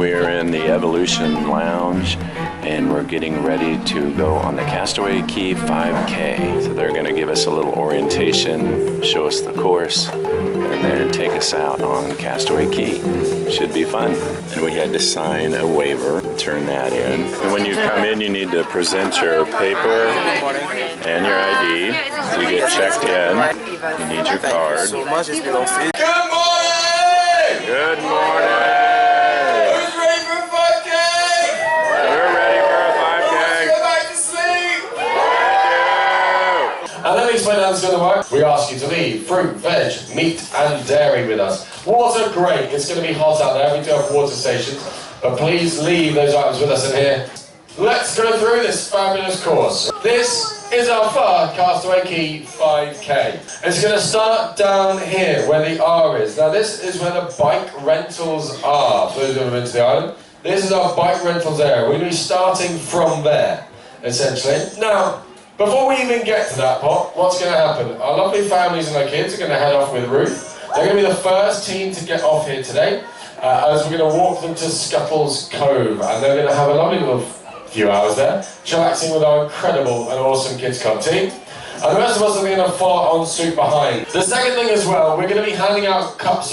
We're in the Evolution Lounge and we're getting ready to go on the Castaway Cay 5K. So they're going to give us a little orientation, show us the course, and then take us out on Castaway Cay. Should be fun. And we had to sign a waiver, turn that in. And when you come in, you need to present your paper and your ID. So you get checked in. You need your card. Good morning! Good morning! Who's ready for a 5K? We're ready for a 5K. Let's go back to sleep! Yeah. And let me explain how this is going to work. We ask you to leave fruit, veg, meat and dairy with us. Water, great. It's going to be hot out there. We do have water stations. But please leave those items with us in here. Let's go through this fabulous course. This is our first Castaway Cay 5K. It's going to start down here where the R is. Now this is where the bike rentals are. For those who have been to the island, this is our bike rentals area. We're going to be starting from there, essentially. Now, before we even get to that pot, what's going to happen? Our lovely families and our kids are going to head off with Ruth. They're going to be the first team to get off here today, as we're going to walk them to Scupples Cove, and they're going to have a lovely little few hours there, chillaxing with our incredible and awesome Kids Club team. And the rest of us are going to follow en suite behind. The second thing as well, we're going to be handing out cups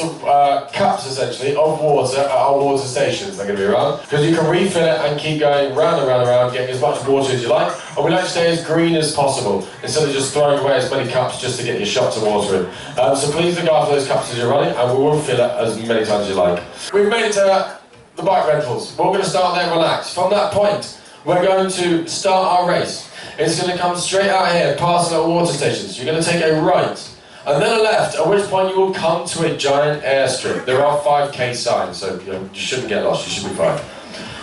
essentially of water at our water stations. They're going to be around because you can refill it and keep going round and round and round, getting as much water as you like. And we like to stay as green as possible instead of just throwing away as many cups just to get your shots of water in. So please look after those cups as you're running, and we will fill it as many times as you like. We've made it to the bike rentals. We're going to start there relaxed. From that point, we're going to start our race. It's going to come straight out here, past our water stations. You're going to take a right, and then a left, at which point you will come to a giant airstrip. There are 5K signs, so you shouldn't get lost, you should be fine.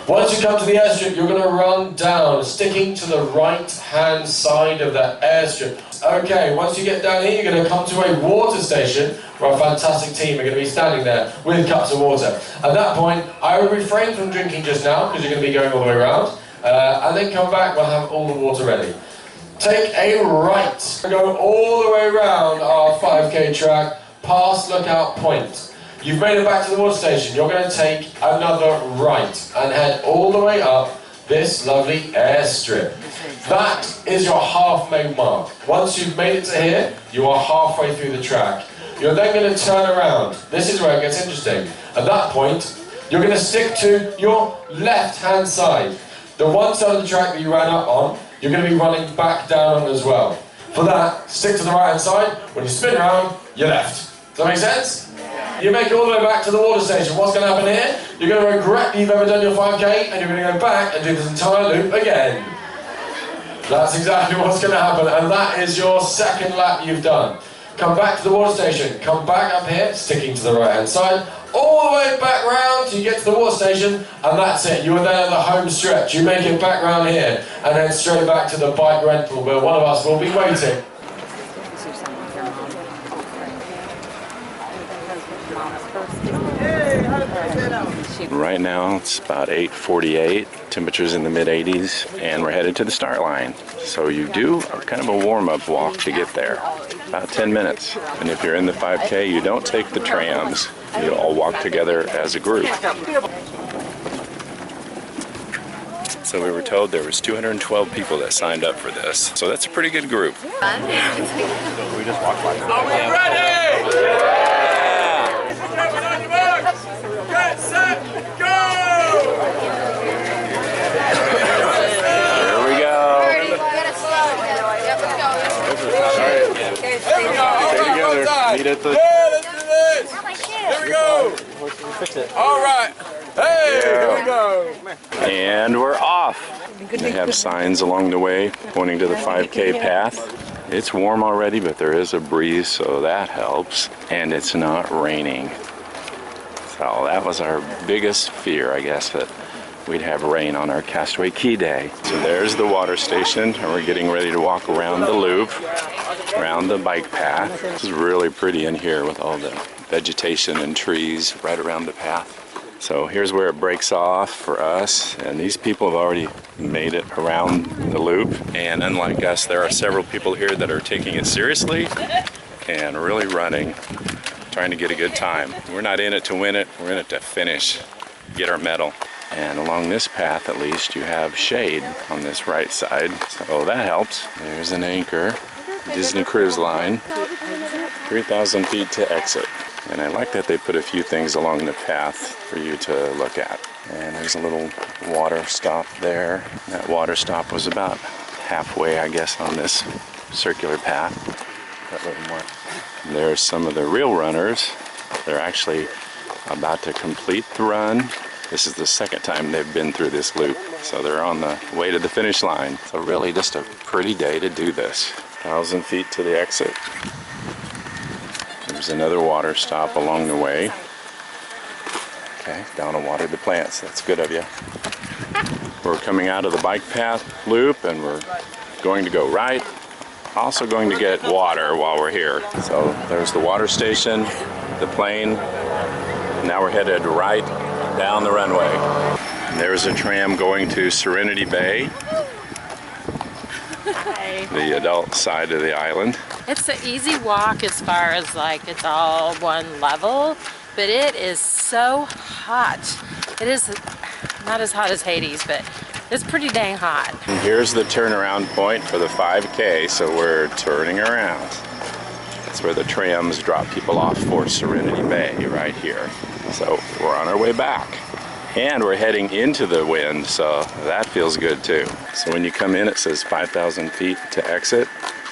Once you come to the airstrip, you're going to run down, sticking to the right-hand side of that airstrip. Okay, once you get down here, you're going to come to a water station, where our fantastic team are going to be standing there with cups of water. At that point, I will refrain from drinking just now, because you're going to be going all the way around. And then come back, we'll have all the water ready. Take a right. Go all the way around our 5K track, past Lookout Point. You've made it back to the water station. You're going to take another right and head all the way up this lovely airstrip. That is your halfway mark. Once you've made it to here, you are halfway through the track. You're then going to turn around. This is where it gets interesting. At that point, you're going to stick to your left-hand side. The one side of the track that you ran up on, you're going to be running back down on as well. For that, stick to the right-hand side. When you spin around, you're left. Does that make sense? You make it all the way back to the water station. What's going to happen here? You're going to regret that you've ever done your 5K, and you're going to go back and do this entire loop again. That's exactly what's going to happen, and that is your second lap you've done. Come back to the water station. Come back up here, sticking to the right-hand side. All the way back round till you get to the water station, and that's it. You are then at the home stretch. You make it back round here, and then straight back to the bike rental where one of us will be waiting. Right now it's about 8:48, temperatures in the mid-80s, and we're headed to the start line. So you do kind of a warm-up walk to get there, about 10 minutes. And if you're in the 5K, you don't take the trams. You all walk together as a group. So we were told there was 212 people that signed up for this. So that's a pretty good group. We just walked by. Are we ready? Yeah! On your marks! Get set, go! Here we go. There we go. All right, well done. Meet at the... Yeah, let's do this. Here we go. All right. Hey, here we go. And we're off. They have signs along the way pointing to the 5K path. It's warm already, but there is a breeze, so that helps. And it's not raining. So that was our biggest fear, I guess, that we'd have rain on our Castaway Cay day. So there's the water station, and we're getting ready to walk around the loop, around the bike path. This is really pretty in here with all the vegetation and trees right around the path. So here's where it breaks off for us, and these people have already made it around the loop. And unlike us, there are several people here that are taking it seriously and really running, trying to get a good time. We're not in it to win it, we're in it to finish. get our medal. And along this path, at least, you have shade on this right side, so that helps. There's an anchor, Disney Cruise Line, 3,000 feet to exit. And I like that they put a few things along the path for you to look at. And there's a little water stop there. That water stop was about halfway, I guess, on this circular path. A little more. And there's some of the real runners. They're actually about to complete the run. This is the second time they've been through this loop, so they're on the way to the finish line. So really just a pretty day to do this. 1,000 feet to the exit. There's another water stop along the way. Okay, down to water the plants. That's good of you. We're coming out of the bike path loop and we're going to go right. Also going to get water while we're here. So there's the water station, the plane. Now we're headed right down the runway. There's a tram going to Serenity Bay, the adult side of the island. It's an easy walk as far as like it's all one level, but it is so hot. It is not as hot as Hades, but it's pretty dang hot. And here's the turnaround point for the 5K, so we're turning around. That's where the trams drop people off for Serenity Bay, right here. So we're on our way back. And we're heading into the wind, so that feels good too. So when you come in, it says 5,000 feet to exit.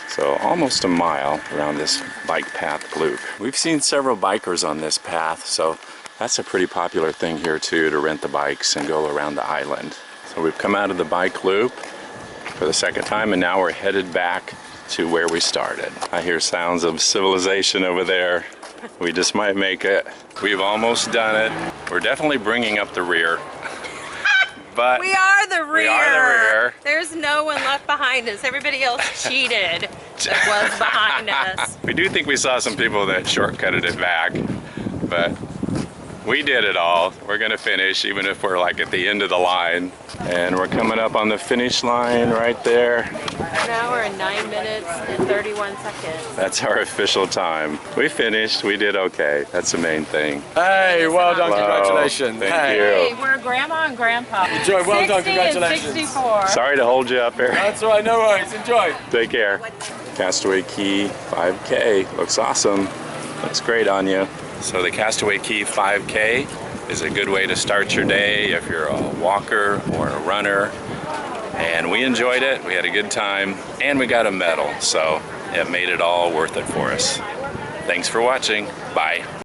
So almost a mile around this bike path loop. We've seen several bikers on this path, so that's a pretty popular thing here too, to rent the bikes and go around the island. So we've come out of the bike loop for the second time, and now we're headed back to where we started. I hear sounds of civilization over there. We just might make it. We've almost done it. We're definitely bringing up the rear. But We are the rear. We are the rear. There's no one left behind us. Everybody else cheated that was behind us. We do think we saw some people that shortcutted it back, but we did it all. We're gonna finish even if we're like at the end of the line. And we're coming up on the finish line right there. 1 hour and 9 minutes and 31 seconds. That's our official time. We finished, we did okay. That's the main thing. Hey, well done, Hello. Congratulations. Thank Hey. Hey, you. we're grandma and grandpa. Enjoy, well done, 60 congratulations. and 64. Sorry to hold you up here. That's all right, no worries, enjoy. Take care. Castaway Cay 5K. Looks awesome. Looks great on you. So the Castaway Cay 5K is a good way to start your day if you're a walker or a runner. And we enjoyed it. We had a good time and we got a medal. So it made it all worth it for us. Thanks for watching. Bye.